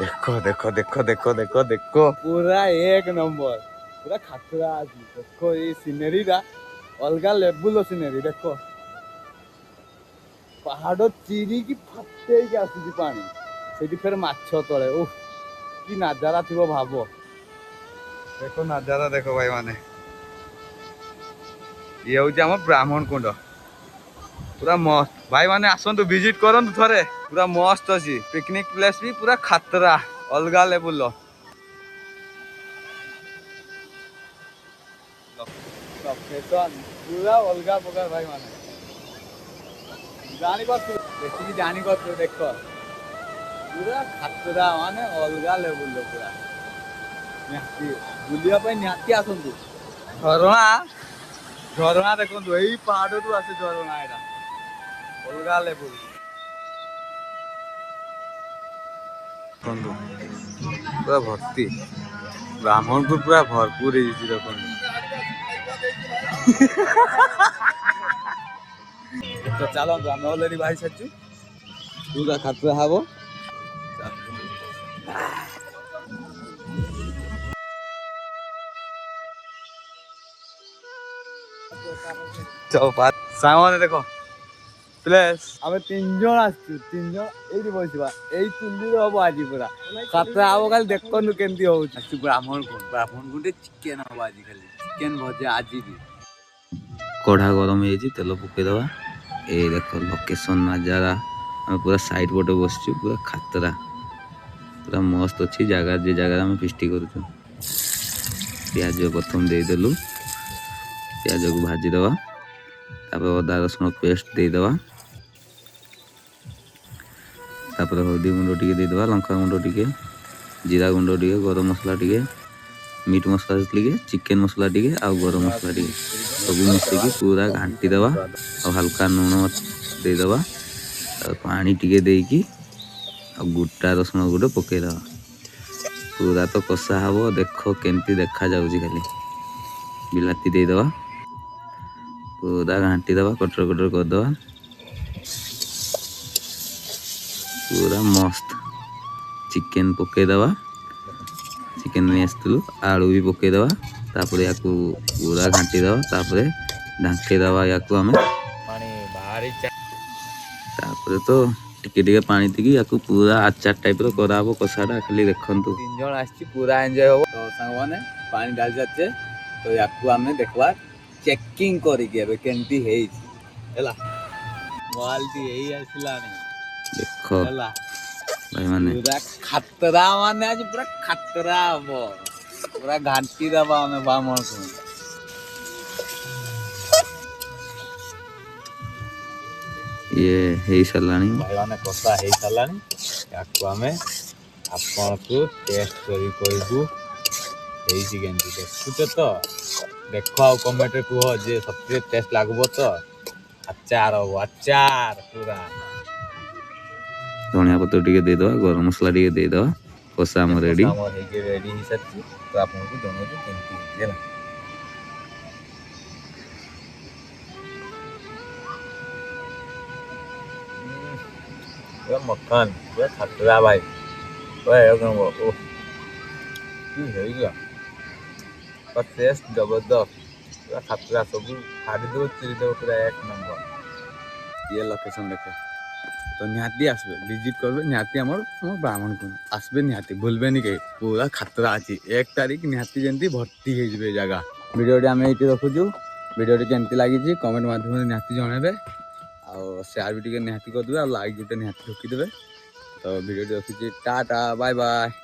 देखो देखो देखो देखो देखो देखो पूरा एक नंबर पूरा खतरा आज देखो ये सीनरी रा अलग लेवल सीनरी देखो पहाड़ चिरी की फटे की आसुची पानी से फिर माछ तले ओह कि नजारा थी भाव देखो नजारा देखो भाई माने ये हूँ आम ब्राह्मण कुंड पूरा मस्त भाई माने आसतु विजिट करंतु थरे पूरा मस्त अच्छी पिकनिक प्लेस भी पूरा खतरा अलग लेवल लोकेशन पूरा अलग प्रकार भाई माने जानी देखिए जानी देख पूरा खतरा माने अलग लेवल पूरा निहाती बुलिया निहाती आसतु झरणा झरणा देखो यही पहाड़ टू आसे झरणा यहाँ अलग लेवल पूरा भर्ती ब्राह्मणपुर पूरा भरपूर देखो तो चलो आम अलरेडी बाहरी सारी पूरा खतरा हम सामने देखो प्लेस आम तीन जन आसु तीन जन ये बसवा यही चुली हम आज पूरा खतरा हम खाली देखु केमती हो ब्राह्मणपुर चिकेन हम आज खाली चिकेन भजा आज भी कढ़ा गरम हो तेल पकईदबा ये देख लोकेशन नजारा आम पूरा साइड पटे बस पूरा खतरा पूरा मस्त अच्छी जगह जे जगह आम फिस्टी कर प्याज प्रथम देदेलु प्याज को भाजीदबा अदा रसुण पेस्ट देदेबा हल्दी गुंड टी देदेबा लंका गुंड टी जीरा गुंड टी गरम मसला टी मीट मसला टी चिकेन मसला टी आउ गरम मसला टी सब मिसिकी पूरा घाटी दबा और हल्का लुण देदेबा पानी टी देकी गोटा रसुण गुटे पकईदबा पूरा तो कषा हम देख केमती देखा जाऊँगी खाली बिलाती देदेबा पूरा घाटी दबा कटर कटर करदबा पूरा मस्त चिकेन पकईदबा चिकेन नहीं आसलु आलू भी पकईदबा तापर या पूरा घाटी दबा तापर ढांकीदबा या तो टिके टिके पानी देकी या पूरा आचार टाइप कराब कषाटा खाली देखु तीन जन आसी पूरा एंजॉय हम तो सांग मैंने पानी डाल जाचे तो या आम देखवा चेकिंग करमती बाल्टी यही आसला देख भाई माने पूरा खतरा माने आज पूरा खतरा हम पूरा घाटी दबा हमें ब्राह्मण को ये है सारानी भाई माने कषा है सारानी या आम आपण को टेस्ट करू देखुच तो देख आ कमेंट कह जे सत्य टेस्ट लगब तो आचार हम आचार पूरा धनिया पत्र टी देदेबा गरम मसला टी देदेबा कषा आम रेडी रेडी हो सारी तो आपको जनाऊँ केमती मक्खन पूरा खतरा भाई टेस्ट जबरदस्त पूरा खतरा सब फाड़ी देव चिरी देव पूरा एक नंबर ये लोकेशन देखो तो निहाती आसबे विजिट करबे निहाती आम ब्राह्मण को आसबे निहाती भूलबे नहीं कहीं पूरा खतरा अच्छी 1 तारीख निहाती जमी भर्ती हो जगह वीडियो आम ये रखुचु वीडियो केमती लगी कमेंट मध्यम निहाती जनइबे आ शेयर भी निहाती करदे आ लाइक गोटे निहाती रखीदे तो वीडियो रखी टाटा बाय बाय।